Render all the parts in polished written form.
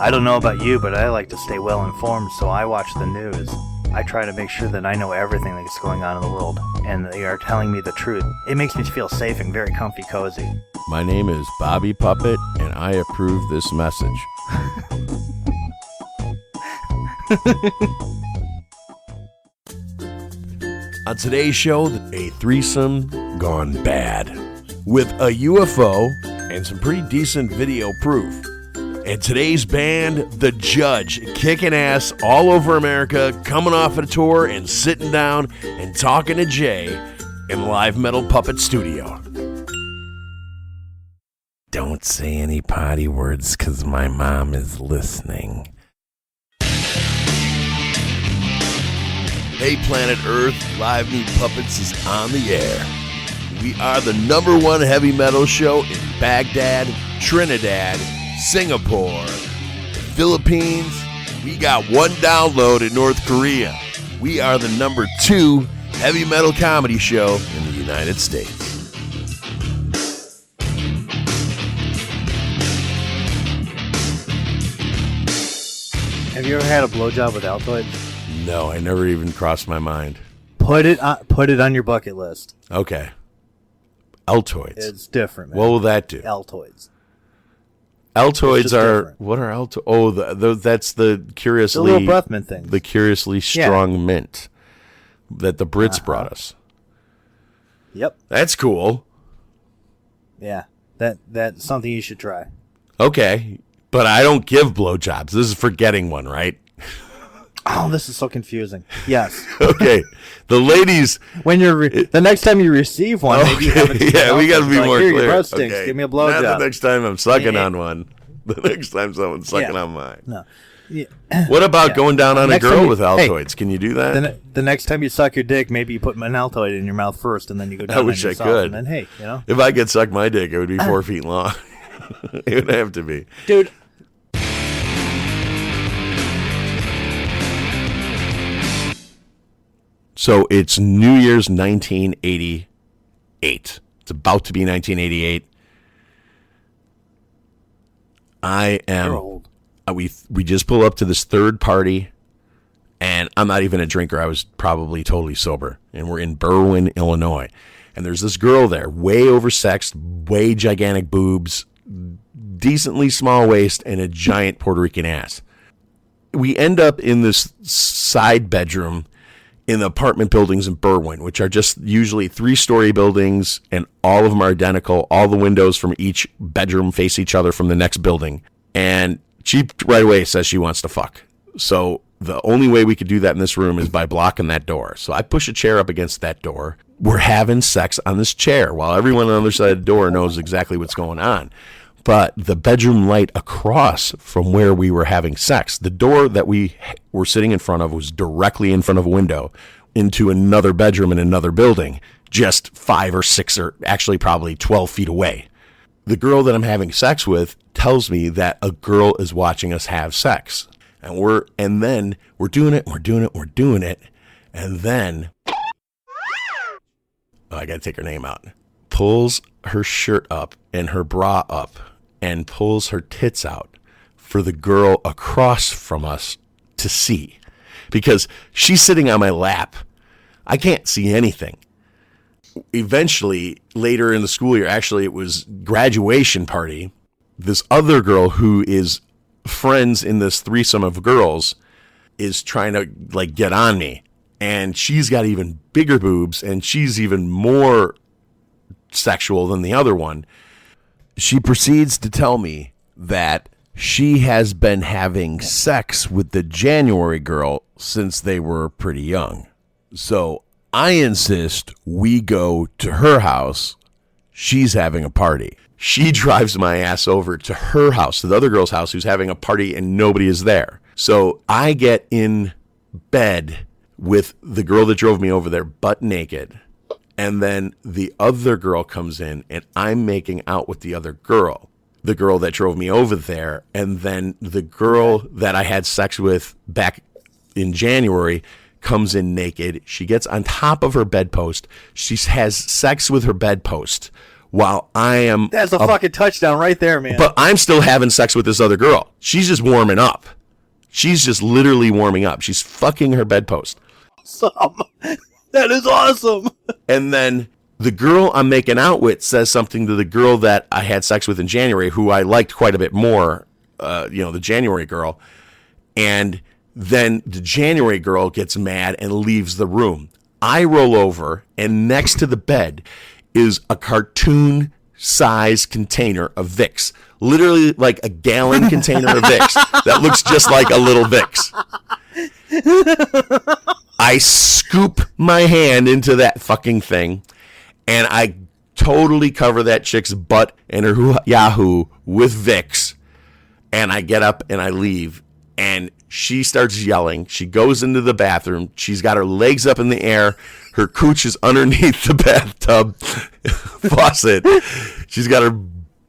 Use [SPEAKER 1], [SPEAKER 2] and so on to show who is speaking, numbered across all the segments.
[SPEAKER 1] I don't know about you, but I like to stay well informed, so I watch the news. I try to make sure that I know everything that's going on in the world, and they are telling me the truth. It makes me feel safe and very comfy cozy.
[SPEAKER 2] My name is Bobby Puppet, and I approve this message. On today's show, a threesome gone bad, with a UFO and some pretty decent video proof. And today's band, The Judge, kicking ass all over America, coming off a tour and sitting down and talking to Jay in Live Metal Puppet Studio. Don't say any potty words, because my mom is listening. Hey, Planet Earth, Live Nude Puppets is on the air. We are the #1 heavy metal show in Baghdad, Trinidad, Singapore, the Philippines. We got one download in North Korea. We are the #2 heavy metal comedy show in the United States.
[SPEAKER 1] Have you ever had a blowjob with Altoids?
[SPEAKER 2] No, I never even crossed my mind.
[SPEAKER 1] Put it on your bucket list.
[SPEAKER 2] Okay. Altoids.
[SPEAKER 1] It's different, man.
[SPEAKER 2] What will that do?
[SPEAKER 1] Altoids.
[SPEAKER 2] Altoids are
[SPEAKER 1] different.
[SPEAKER 2] What are Altoids? Oh, that's the curiously
[SPEAKER 1] The little breath mint thing.
[SPEAKER 2] The curiously strong mint that the Brits brought us.
[SPEAKER 1] Yep.
[SPEAKER 2] That's cool.
[SPEAKER 1] Yeah. That's something you should try.
[SPEAKER 2] Okay, but I don't give blowjobs. This is for getting one, right?
[SPEAKER 1] Oh, this is so confusing. Yes.
[SPEAKER 2] Okay, the ladies.
[SPEAKER 1] When you're the next time you receive one, maybe you have it.
[SPEAKER 2] Yeah, we got to be more
[SPEAKER 1] Here,
[SPEAKER 2] clear.
[SPEAKER 1] your breath stinks.
[SPEAKER 2] Okay.
[SPEAKER 1] Give me a blowjob.
[SPEAKER 2] Not the next time I'm sucking on one. The next time someone's sucking on mine.
[SPEAKER 1] No. Yeah.
[SPEAKER 2] What about going down on a girl with Altoids?
[SPEAKER 1] Hey,
[SPEAKER 2] can you do that?
[SPEAKER 1] The next time you suck your dick, maybe you put an Altoid in your mouth first, and then you go down.
[SPEAKER 2] I wish
[SPEAKER 1] on
[SPEAKER 2] I
[SPEAKER 1] yourself,
[SPEAKER 2] could.
[SPEAKER 1] And then, hey, you know,
[SPEAKER 2] if I could suck my dick, it would be 4 feet long. It would have to be,
[SPEAKER 1] dude.
[SPEAKER 2] So it's New Year's 1988. It's about to be 1988. I am.
[SPEAKER 1] You're old.
[SPEAKER 2] We just pull up to this third party, and I'm not even a drinker. I was probably totally sober, and we're in Berwyn, Illinois, and there's this girl there, way oversexed, way gigantic boobs, decently small waist, and a giant Puerto Rican ass. We end up in this side bedroom in the apartment buildings in Berwyn, which are just usually 3-story buildings, and all of them are identical. All the windows from each bedroom face each other from the next building. And she right away says she wants to fuck. So the only way we could do that in this room is by blocking that door. So I push a chair up against that door. We're having sex on this chair while everyone on the other side of the door knows exactly what's going on. But the bedroom light across from where we were having sex, the door that we were sitting in front of was directly in front of a window into another bedroom in another building, just 5 or 6 or actually probably 12 feet away. The girl that I'm having sex with tells me that a girl is watching us have sex. And then we're doing it, and then I gotta take her name out. Pulls her shirt up and her bra up and pulls her tits out for the girl across from us to see. Because she's sitting on my lap. I can't see anything. Eventually, later in the school year, actually it was graduation party, this other girl who is friends in this threesome of girls is trying to get on me. And she's got even bigger boobs and she's even more sexual than the other one. She proceeds to tell me that she has been having sex with the January girl since they were pretty young. So I insist we go to her house. She's having a party. She drives my ass over to her house, to the other girl's house who's having a party and nobody is there. So I get in bed with the girl that drove me over there butt naked. And then the other girl comes in and I'm making out with the other girl, the girl that drove me over there. And then the girl that I had sex with back in January comes in naked. She gets on top of her bedpost. She has sex with her bedpost while I am...
[SPEAKER 1] That's a fucking touchdown right there, man.
[SPEAKER 2] But I'm still having sex with this other girl. She's just warming up. She's just literally warming up. She's fucking her bedpost.
[SPEAKER 1] Awesome. That is awesome.
[SPEAKER 2] And then the girl I'm making out with says something to the girl that I had sex with in January, who I liked quite a bit more, the January girl. And then the January girl gets mad and leaves the room. I roll over, and next to the bed is a cartoon-size container of Vicks. Literally like a gallon container of Vicks that looks just like a little Vicks. I scoop my hand into that fucking thing, and I totally cover that chick's butt and her Yahoo with Vicks, and I get up and I leave, and she starts yelling. She goes into the bathroom. She's got her legs up in the air. Her cooch is underneath the bathtub faucet. She's got her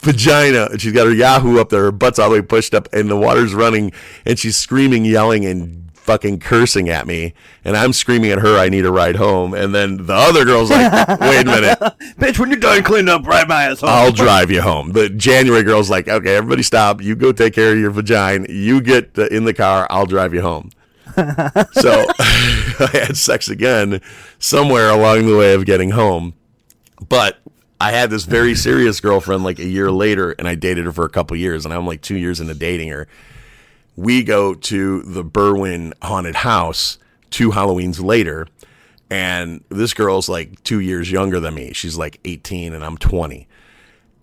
[SPEAKER 2] vagina. She's got her Yahoo up there. Her butt's all the way pushed up, and the water's running, and she's screaming, yelling, and fucking cursing at me. And I'm screaming at her, I need a ride home. And then the other girl's like, wait a minute.
[SPEAKER 1] Bitch, when you're done cleaning up, ride my ass home.
[SPEAKER 2] I'll drive you home. The January girl's like, okay, everybody stop. You go take care of your vagina. You get in the car. I'll drive you home. So I had sex again somewhere along the way of getting home. But I had this very serious girlfriend like a year later, and I dated her for a couple years, and I'm like 2 years into dating her. We go to the Berwyn haunted house 2 Halloweens later, and this girl's like 2 years younger than me. She's like 18 and I'm 20.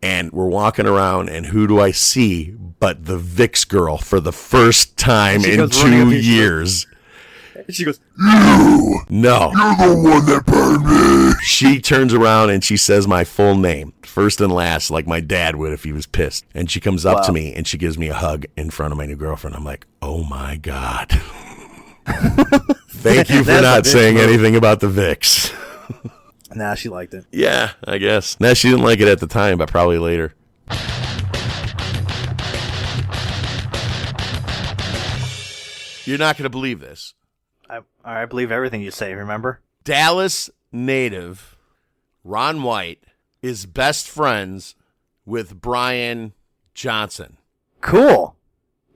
[SPEAKER 2] And we're walking around, and who do I see but the Vicks girl for the first time in 2 years.
[SPEAKER 1] She goes,
[SPEAKER 2] "You! No. You're the one that burned me." She turns around and she says my full name, first and last, like my dad would if he was pissed. And she comes up to me and she gives me a hug in front of my new girlfriend. I'm like, oh my God. Thank you for not saying anything about the Vicks.
[SPEAKER 1] Nah, she liked it.
[SPEAKER 2] Yeah, I guess. Nah, she didn't like it at the time, but probably later. You're not going to believe this.
[SPEAKER 1] I believe everything you say, remember?
[SPEAKER 2] Dallas native Ron White is best friends with Brian Johnson.
[SPEAKER 1] Cool.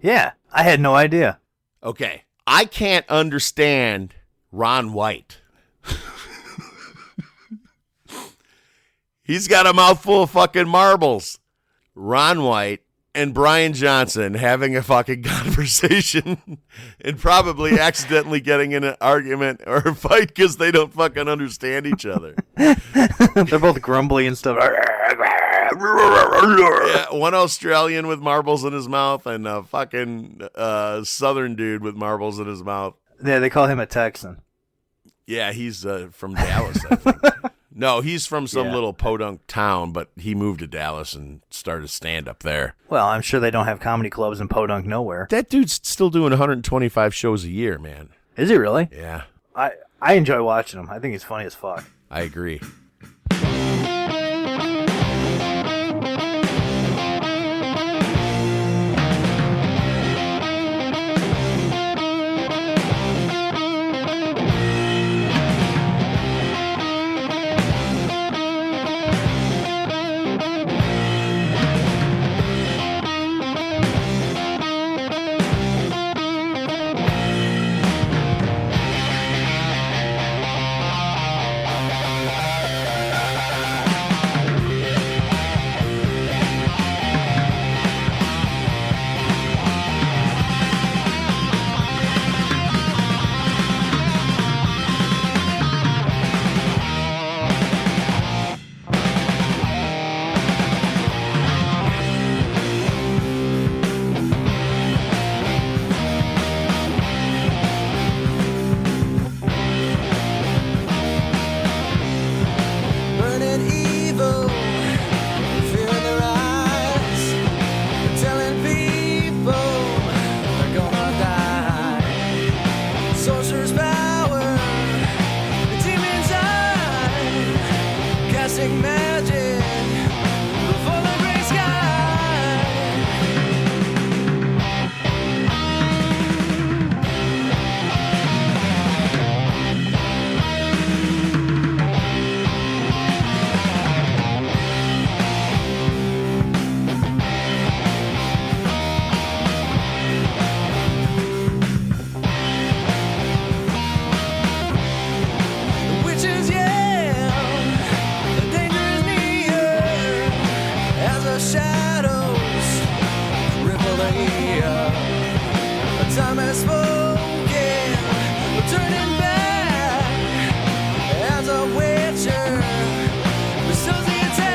[SPEAKER 1] Yeah, I had no idea.
[SPEAKER 2] Okay, I can't understand Ron White. He's got a mouthful of fucking marbles. Ron White and Brian Johnson having a fucking conversation and probably accidentally getting in an argument or a fight because they don't fucking understand each other.
[SPEAKER 1] They're both grumbly and stuff.
[SPEAKER 2] Yeah, one Australian with marbles in his mouth and a fucking Southern dude with marbles in his mouth.
[SPEAKER 1] Yeah, they call him a Texan.
[SPEAKER 2] Yeah, he's from Dallas, I think. No, he's from some little podunk town, but he moved to Dallas and started stand-up there.
[SPEAKER 1] Well, I'm sure they don't have comedy clubs in podunk nowhere.
[SPEAKER 2] That dude's still doing 125 shows a year, man.
[SPEAKER 1] Is he really?
[SPEAKER 2] Yeah.
[SPEAKER 1] I enjoy watching him. I think he's funny as fuck.
[SPEAKER 2] I agree.
[SPEAKER 3] the shadows ripple the air. Time has spoken, we're turning back as a witcher bestows the attack.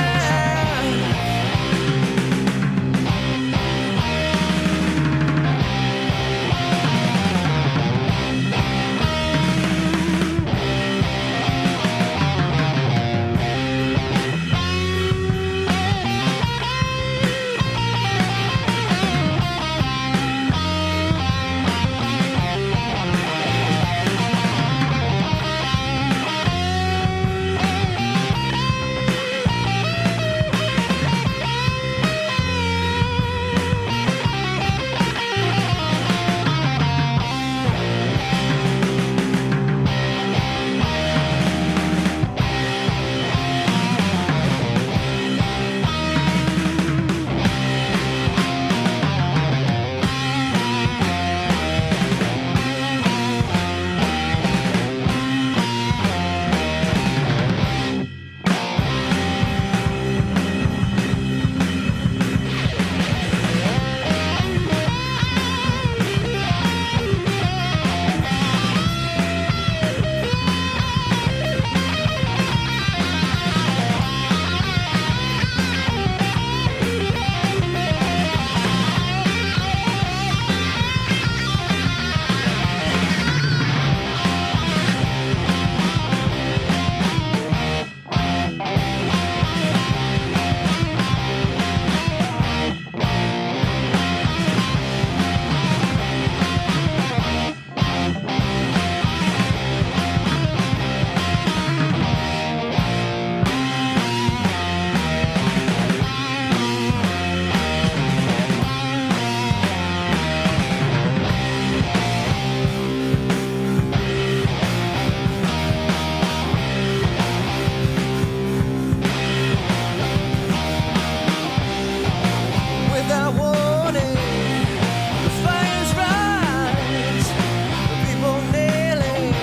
[SPEAKER 3] Without warning, the fires rise, the people kneeling,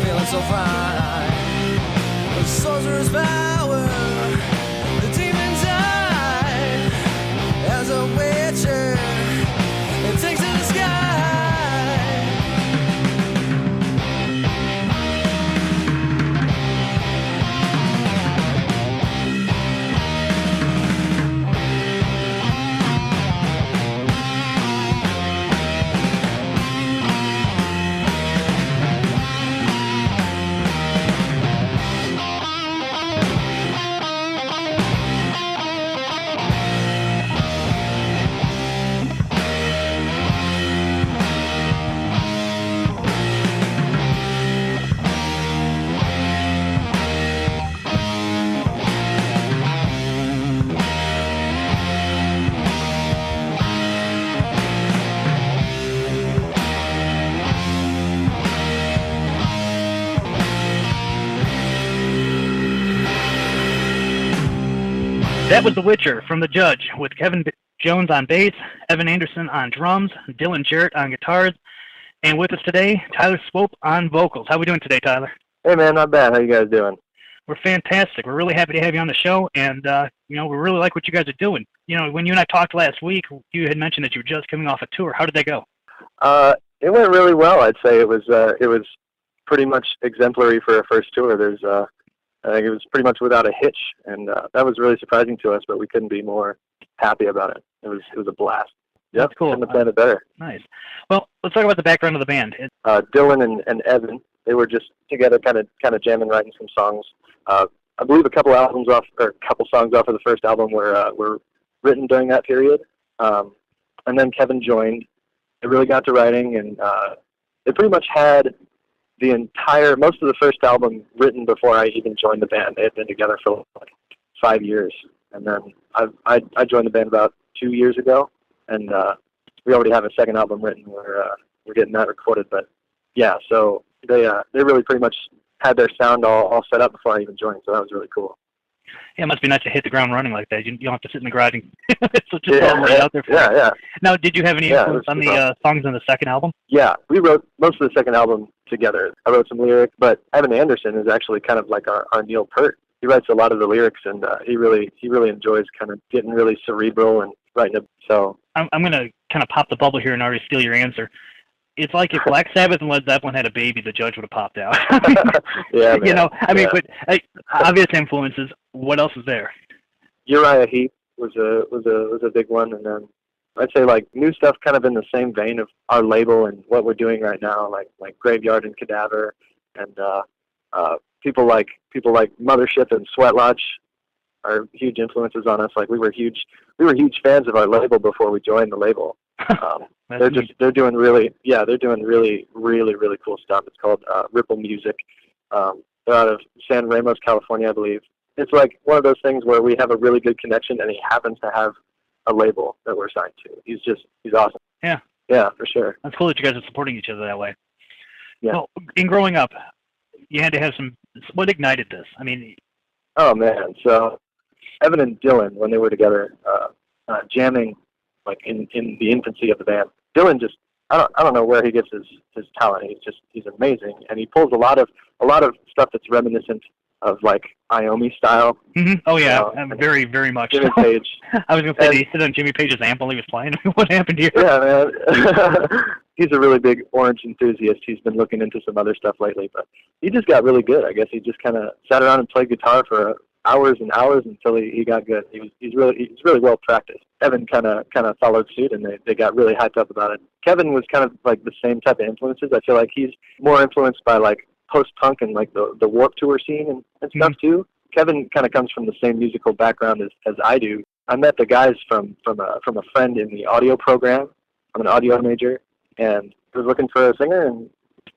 [SPEAKER 3] feeling so fine. The sorcerer's power, the demons die. As a witcher, it takes to the sky.
[SPEAKER 4] That was The Witcher from The Judge with Kevin Jones on bass, Evan Anderson on drums, Dylan Jarrett on guitars, and with us today, Tyler Swope on vocals. How are we doing today, Tyler?
[SPEAKER 5] Hey man, not bad. How you guys doing?
[SPEAKER 4] We're fantastic. We're really happy to have you on the show, and we really like what you guys are doing. When you and I talked last week, you had mentioned that you were just coming off a tour. How did that go?
[SPEAKER 5] It went really well. I'd say it was pretty much exemplary for a first tour. I think it was pretty much without a hitch, and that was really surprising to us. But we couldn't be more happy about it. It was a blast. Yep,
[SPEAKER 4] that's cool.
[SPEAKER 5] Couldn't have planned it better.
[SPEAKER 4] Nice. Well, let's talk about the background of the band.
[SPEAKER 5] Dylan and Evan, they were just together, kind of jamming, writing some songs. I believe a couple songs off of the first album were written during that period. And then Kevin joined. It really got to writing, and it pretty much had most of the first album written before I even joined the band. They had been together for like 5 years, and then I joined the band about 2 years ago, and we already have a second album written. We're getting that recorded, but yeah, so they really pretty much had their sound all set up before I even joined, so that was really cool.
[SPEAKER 4] Yeah, it must be nice to hit the ground running like that. You don't have to sit in the garage and so just all right out there for
[SPEAKER 5] yeah.
[SPEAKER 4] Now, did you have any influence on the songs on the second album?
[SPEAKER 5] Yeah, we wrote most of the second album together. I wrote some lyrics, but Evan Anderson is actually kind of like our Neil Peart he writes a lot of the lyrics, and he really enjoys kind of getting really cerebral and writing it. So
[SPEAKER 4] I'm going to kind of pop the bubble here and already steal your answer. It's like if Black Sabbath and Led Zeppelin had a baby, the Judge would have popped out.
[SPEAKER 5] yeah, man.
[SPEAKER 4] You know, I mean,
[SPEAKER 5] Yeah.
[SPEAKER 4] but obvious influences. What else is there?
[SPEAKER 5] Uriah Heep was a big one, and then I'd say like new stuff kind of in the same vein of our label and what we're doing right now, like Graveyard and Cadaver, and people like Mothership and Sweat Lodge are huge influences on us. Like we were huge fans of our label before we joined the label. They're doing really cool stuff. It's called Ripple Music. They're out of San Ramos, California, I believe. It's like one of those things where we have a really good connection, and he happens to have a label that we're signed to. He's awesome.
[SPEAKER 4] Yeah.
[SPEAKER 5] Yeah, for sure.
[SPEAKER 4] That's cool that you guys are supporting each other that way.
[SPEAKER 5] Yeah.
[SPEAKER 4] Well, in growing up, you had to have some. What ignited this? I mean.
[SPEAKER 5] Oh man, so Evan and Dylan, when they were together, jamming, like in the infancy of the band, Dylan just I don't know where he gets his talent. He's amazing, and he pulls a lot of stuff that's reminiscent of like Iommi style.
[SPEAKER 4] Mm-hmm. Oh yeah,
[SPEAKER 5] very
[SPEAKER 4] very much.
[SPEAKER 5] Jimmy Page.
[SPEAKER 4] I was gonna say, did he sit on Jimmy Page's amp while he was playing? What happened here?
[SPEAKER 5] Yeah, man. He's a really big Orange enthusiast. He's been looking into some other stuff lately, but he just got really good. I guess he just kind of sat around and played guitar for hours and hours until he got good. He's really well practiced. Evan kind of followed suit, and they got really hyped up about it. Kevin was kind of like the same type of influences. I feel like he's more influenced by like post-punk and like the Warped Tour scene and stuff too. Kevin kind of comes from the same musical background as I do. I met the guys from a friend in the audio program. I'm an audio major, and I was looking for a singer, and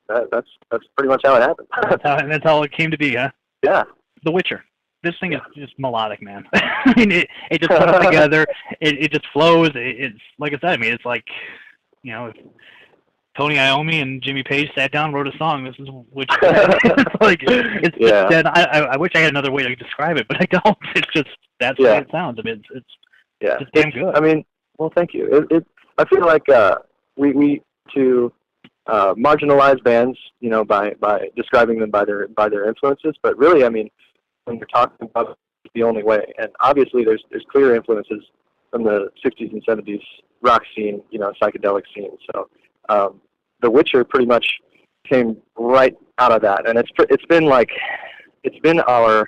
[SPEAKER 5] that's pretty much how it happened.
[SPEAKER 4] That's how it came to be, huh?
[SPEAKER 5] Yeah.
[SPEAKER 4] The Witcher. This thing is just melodic, man. I mean, it just comes together. It just flows. It's like I said. I mean, it's like, you know, if Tony Iommi and Jimmy Page sat down and wrote a song. This is Witcher. It's like it's dead. I wish I had another way to describe it, but I don't. It's just that's the way it sounds. I mean, it's just damn good.
[SPEAKER 5] I mean, well, thank you. I feel like we to marginalize bands, you know, by describing them by their influences, but really, I mean, when you're talking about it, it's the only way. And obviously, there's clear influences from the 60s and 70s rock scene, you know, psychedelic scene. So The Witcher pretty much came right out of that, and it's been our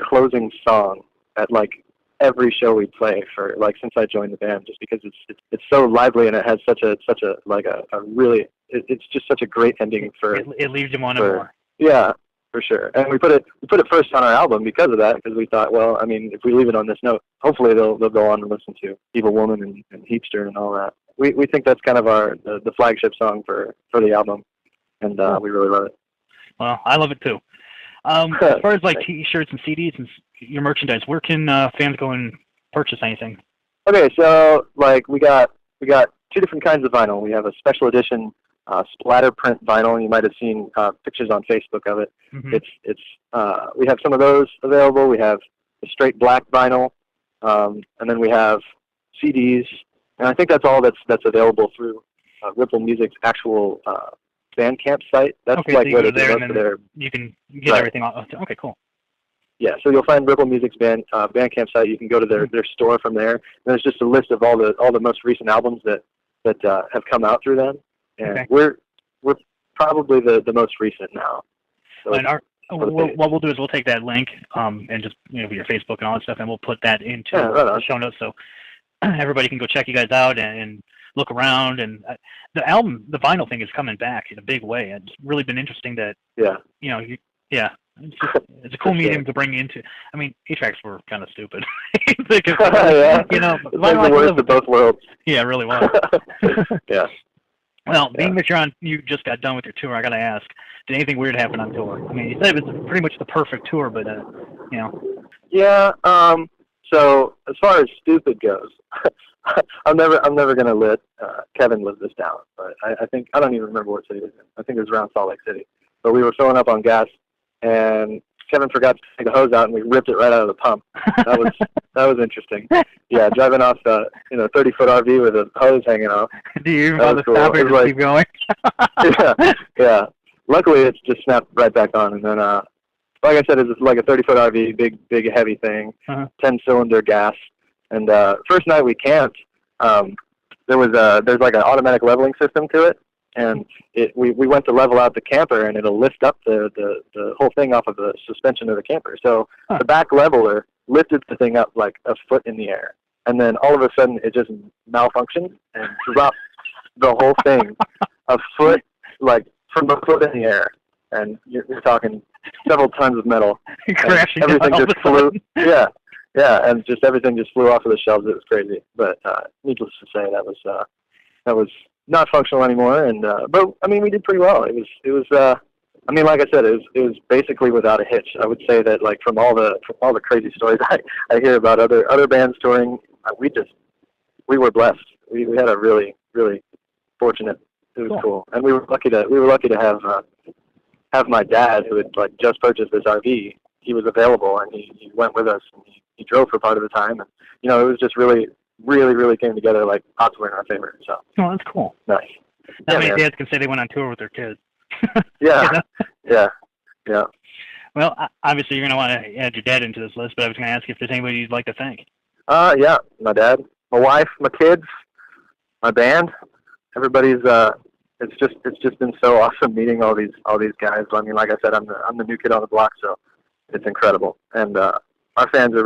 [SPEAKER 5] closing song at like every show we play for like since I joined the band, just because it's so lively and it has such a like a really it's just such a great ending for
[SPEAKER 4] it leaves you wanting more.
[SPEAKER 5] Yeah, for sure. And we put it first on our album because of that, because we thought, well, I mean, if we leave it on this note, hopefully they'll go on and listen to Evil Woman and Heapster and all that. We think that's kind of the flagship song for the album, and we really love it.
[SPEAKER 4] Well, I love it too. As far as like T-shirts and CDs and your merchandise, where can fans go and purchase anything? Okay,
[SPEAKER 5] so like we got two different kinds of vinyl. We have a special edition splatter print vinyl. You might have seen pictures on Facebook of it.
[SPEAKER 4] Mm-hmm.
[SPEAKER 5] It's we have some of those available. We have the straight black vinyl, and then we have CDs. And I think that's all that's available through Ripple Music's actual Bandcamp site. That's
[SPEAKER 4] okay,
[SPEAKER 5] like
[SPEAKER 4] so
[SPEAKER 5] where
[SPEAKER 4] you
[SPEAKER 5] they
[SPEAKER 4] go there
[SPEAKER 5] do most of their.
[SPEAKER 4] You can get everything off. Okay, cool.
[SPEAKER 5] Yeah, so you'll find Ripple Music's Bandcamp site. You can go to their store from there. And there's just a list of all the most recent albums that have come out through them. And we're probably the most recent now. So
[SPEAKER 4] and what we'll do is we'll take that link and just your Facebook and all that stuff, and we'll put that into the show notes so everybody can go check you guys out and look around. And the vinyl thing is coming back in a big way. It's really been interesting that it's a cool medium to bring into. I mean, 8-tracks were kind of stupid.
[SPEAKER 5] It's
[SPEAKER 4] like
[SPEAKER 5] the worst of both worlds.
[SPEAKER 4] Yeah, it really was.
[SPEAKER 5] Yeah.
[SPEAKER 4] Well, being that you just got done with your tour, I gotta ask, did anything weird happen on tour? I mean, you said it was pretty much the perfect tour, but
[SPEAKER 5] Yeah. So as far as stupid goes, I'm never gonna let Kevin live this down. But I think I don't even remember what city it was in. I think it was around Salt Lake City. But we were filling up on gas, and Kevin forgot to take the hose out, and we ripped it right out of the pump. That was interesting. Yeah, driving off the 30-foot RV with a hose hanging off.
[SPEAKER 4] Do you even bother stopping or just keep going?
[SPEAKER 5] Yeah. Luckily, it's just snapped right back on, and then like I said, it's like a 30-foot RV, big, heavy thing, 10-cylinder gas. And first night we camped, there's like an automatic leveling system to it, and we went to level out the camper, and it'll lift up the whole thing off of the suspension of the camper. So the back leveler lifted the thing up like a foot in the air, and then all of a sudden it just malfunctioned and dropped the whole thing a foot, like from a foot in the air, and you're talking several tons of metal.
[SPEAKER 4] Crashing
[SPEAKER 5] everything
[SPEAKER 4] all
[SPEAKER 5] just
[SPEAKER 4] of a
[SPEAKER 5] flew.
[SPEAKER 4] sudden.
[SPEAKER 5] Yeah, and just everything just flew off of the shelves. It was crazy, but needless to say, that was not functional anymore. And but I mean, we did pretty well. It was. I mean, like I said, it was basically without a hitch. I would say that, like, from all the crazy stories I hear about other bands touring, we were blessed. We had a really fortunate. It was cool, and we were lucky to have my dad, who had like just purchased this RV. He was available, and he went with us, and he drove for part of the time, and it was just really came together. Like, odds were in our favor. So
[SPEAKER 4] Oh, that's cool.
[SPEAKER 5] nice.
[SPEAKER 4] Not many
[SPEAKER 5] man.
[SPEAKER 4] dads can say they went on tour with their kids.
[SPEAKER 5] Yeah,
[SPEAKER 4] You know?
[SPEAKER 5] yeah.
[SPEAKER 4] Well, obviously you're going to want to add your dad into this list, but I was going to ask if there's anybody you'd like to thank.
[SPEAKER 5] Yeah. My dad, my wife, my kids, my band. Everybody's. It's just been so awesome meeting all these guys. I mean, like I said, I'm the new kid on the block, so it's incredible. And our fans are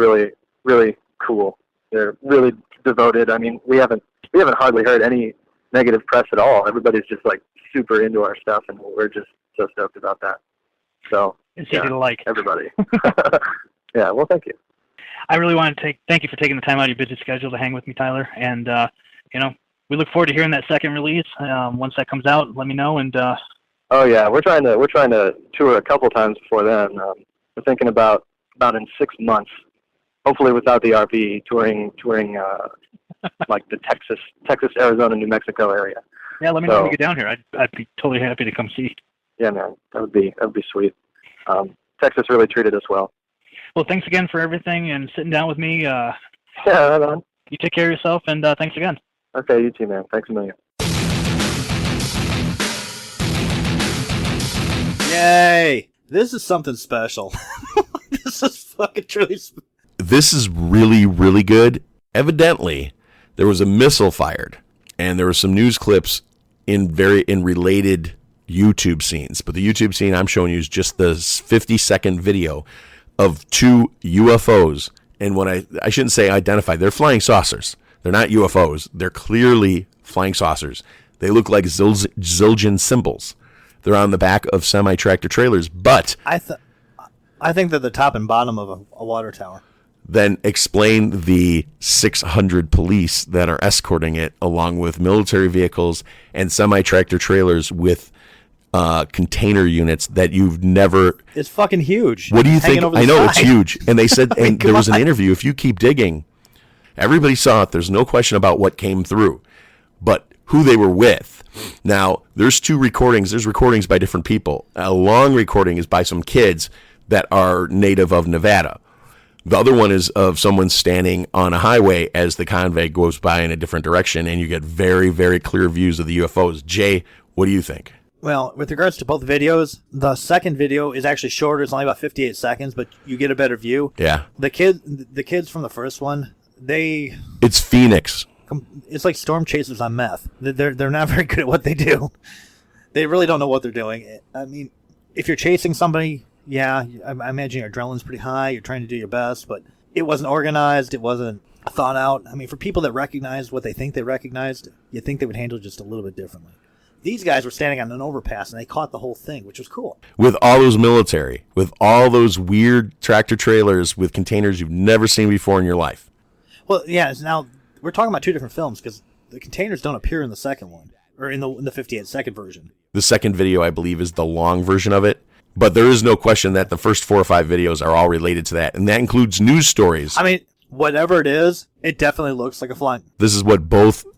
[SPEAKER 5] really cool. They're really devoted. I mean, we haven't hardly heard any negative press at all. Everybody's just like super into our stuff, and we're just so stoked about that. So
[SPEAKER 4] It's easy to like.
[SPEAKER 5] everybody. Yeah, well, thank you.
[SPEAKER 4] I really want to thank you for taking the time out of your busy schedule to hang with me, Tyler. And we look forward to hearing that second release. Once that comes out, let me know. And
[SPEAKER 5] Oh yeah, we're trying to tour a couple times before then. We're thinking about in 6 months, hopefully without the RV, touring like the Texas, Arizona, New Mexico area.
[SPEAKER 4] yeah, let me know when you get down here. I'd be totally happy to come see.
[SPEAKER 5] Yeah, man, that would be sweet. Texas really treated us well.
[SPEAKER 4] Well, thanks again for everything and sitting down with me.
[SPEAKER 5] Yeah, right on.
[SPEAKER 4] You take care of yourself, and thanks again.
[SPEAKER 5] Okay, you too, man. Thanks a million.
[SPEAKER 1] Yay! This is something special. This is fucking truly
[SPEAKER 2] This is really good. Evidently, there was a missile fired, and there were some news clips in related YouTube scenes. But the YouTube scene I'm showing you is just the 50-second video of two UFOs. And when I shouldn't say identified, they're flying saucers. They're not UFOs. They're clearly flying saucers. They look like Zildjian symbols. They're on the back of semi-tractor trailers, but
[SPEAKER 1] I think they're the top and bottom of a water tower.
[SPEAKER 2] Then explain the 600 police that are escorting it, along with military vehicles and semi-tractor trailers with container units that you've never...
[SPEAKER 1] It's fucking huge.
[SPEAKER 2] What do you think? I know, it's huge. And they said, and there was an
[SPEAKER 1] on.
[SPEAKER 2] interview, if you keep digging, everybody saw it. There's no question about what came through, but who they were with. Now, there's two recordings. There's recordings by different people. A long recording is by some kids that are native of Nevada. The other one is of someone standing on a highway as the convoy goes by in a different direction, and you get very, very clear views of the UFOs. Jay, what do you think?
[SPEAKER 1] Well, with regards to both videos, the second video is actually shorter. It's only about 58 seconds, but you get a better view.
[SPEAKER 2] Yeah.
[SPEAKER 1] The kids from the first one,
[SPEAKER 2] It's Phoenix.
[SPEAKER 1] it's like storm chasers on meth. They're not very good at what they do. They really don't know what they're doing. I mean, if you're chasing somebody, yeah, I imagine your adrenaline's pretty high. You're trying to do your best, but it wasn't organized. It wasn't thought out. I mean, for people that recognized what they think they recognized, you'd think they would handle it just a little bit differently. These guys were standing on an overpass, and they caught the whole thing, which was cool.
[SPEAKER 2] With all those military, with all those weird tractor trailers with containers you've never seen before in your life.
[SPEAKER 1] Well, yeah, now we're talking about two different films because the containers don't appear in the second one, or in the 58-second version.
[SPEAKER 2] The second video, I believe, is the long version of it. But there is no question that the first 4 or 5 videos are all related to that. And that includes news stories.
[SPEAKER 1] I mean, whatever it is, it definitely looks like a flying.
[SPEAKER 2] This is what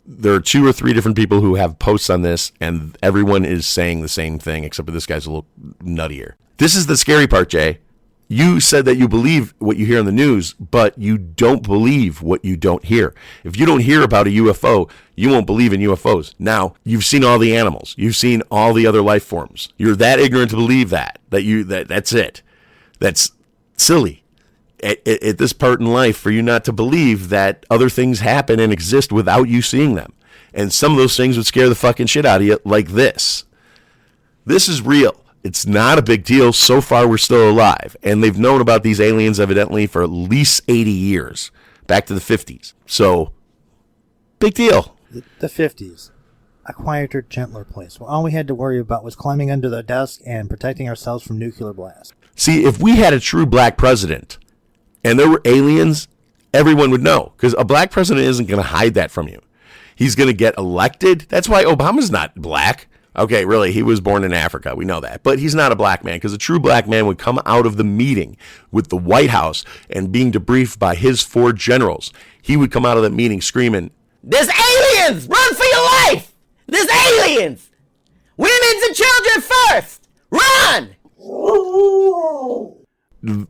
[SPEAKER 2] there are 2 or 3 different people who have posts on this, and everyone is saying the same thing, except for this guy's a little nuttier. This is the scary part, Jay. You said that you believe what you hear on the news, but you don't believe what you don't hear. If you don't hear about a UFO, you won't believe in UFOs. Now, you've seen all the animals. You've seen all the other life forms. You're that ignorant to believe that's it. That's silly at this part in life for you not to believe that other things happen and exist without you seeing them. And some of those things would scare the fucking shit out of you, like this. This is real. It's not a big deal. So far, we're still alive. And they've known about these aliens evidently for at least 80 years, back to the 50s. So, big deal.
[SPEAKER 1] The 50s. A quieter, gentler place where all we had to worry about was climbing under the desk and protecting ourselves from nuclear blast.
[SPEAKER 2] See, if we had a true black president and there were aliens, everyone would know. Because a black president isn't going to hide that from you. He's going to get elected. That's why Obama's not black. Okay, really, he was born in Africa. We know that. But he's not a black man, because a true black man would come out of the meeting with the White House and being debriefed by his 4 generals. He would come out of that meeting screaming,
[SPEAKER 6] "There's aliens! Run for your life! There's aliens! Women's and children first! Run!"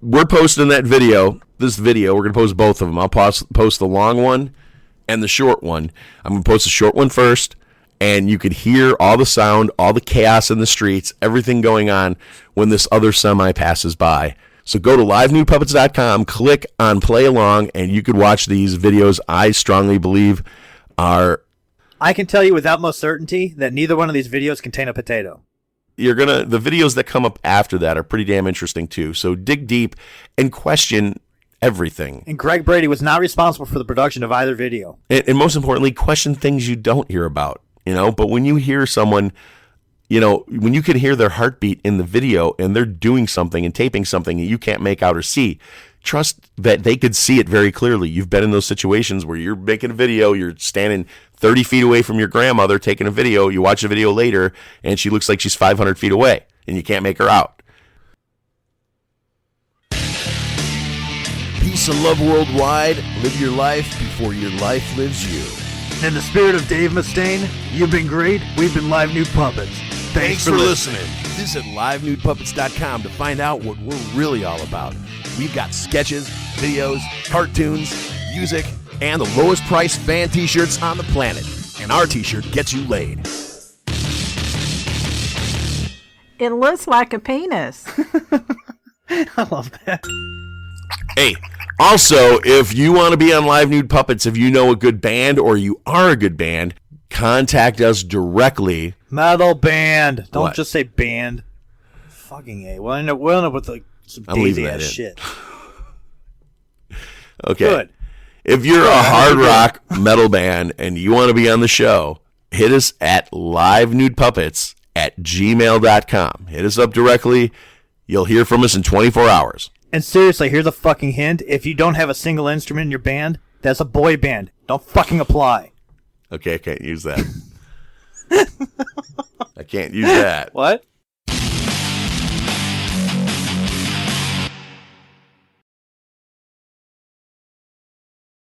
[SPEAKER 2] We're posting that video, this video. We're going to post both of them. I'll post the long one and the short one. I'm going to post the short one first, and you could hear all the sound, all the chaos in the streets, everything going on when this other semi passes by. So go to livenudepuppets.com, click on play along, and you could watch these videos. I strongly believe are...
[SPEAKER 1] I can tell you with utmost certainty that neither one of these videos contain a potato.
[SPEAKER 2] The videos that come up after that are pretty damn interesting too. So dig deep and question everything.
[SPEAKER 1] And Greg Brady was not responsible for the production of either video.
[SPEAKER 2] And most importantly, question things you don't hear about, but when you hear someone, when you can hear their heartbeat in the video and they're doing something and taping something that you can't make out or see, trust that they could see it very clearly. You've been in those situations where you're making a video, you're standing 30 feet away from your grandmother taking a video, you watch the video later, and she looks like she's 500 feet away, and you can't make her out.
[SPEAKER 7] Peace and love worldwide. Live your life before your life lives you.
[SPEAKER 1] In the spirit of Dave Mustaine, you've been great. We've been Live Nude Puppets.
[SPEAKER 7] Thanks for listening. Visit livenudepuppets.com to find out what we're really all about. We've got sketches, videos, cartoons, music, and the lowest price fan t-shirts on the planet. And our t-shirt gets you laid.
[SPEAKER 8] It looks like a penis.
[SPEAKER 1] I love that.
[SPEAKER 2] Hey, also, if you want to be on Live Nude Puppets, if you know a good band or you are a good band, contact us directly.
[SPEAKER 1] Metal band. Don't
[SPEAKER 2] What?
[SPEAKER 1] just say band. Fucking A. We'll end up with some
[SPEAKER 2] I'm leaving
[SPEAKER 1] daisy ass
[SPEAKER 2] that in.
[SPEAKER 1] shit.
[SPEAKER 2] Okay.
[SPEAKER 1] Good.
[SPEAKER 2] If you're a hard rock metal band and you want to be on the show, hit us at livenudepuppets@gmail.com. Hit us up directly. You'll hear from us in 24 hours.
[SPEAKER 1] And seriously, here's a fucking hint. If you don't have a single instrument in your band, that's a boy band. Don't fucking apply.
[SPEAKER 2] Okay, I can't use that. I can't use that.
[SPEAKER 1] What?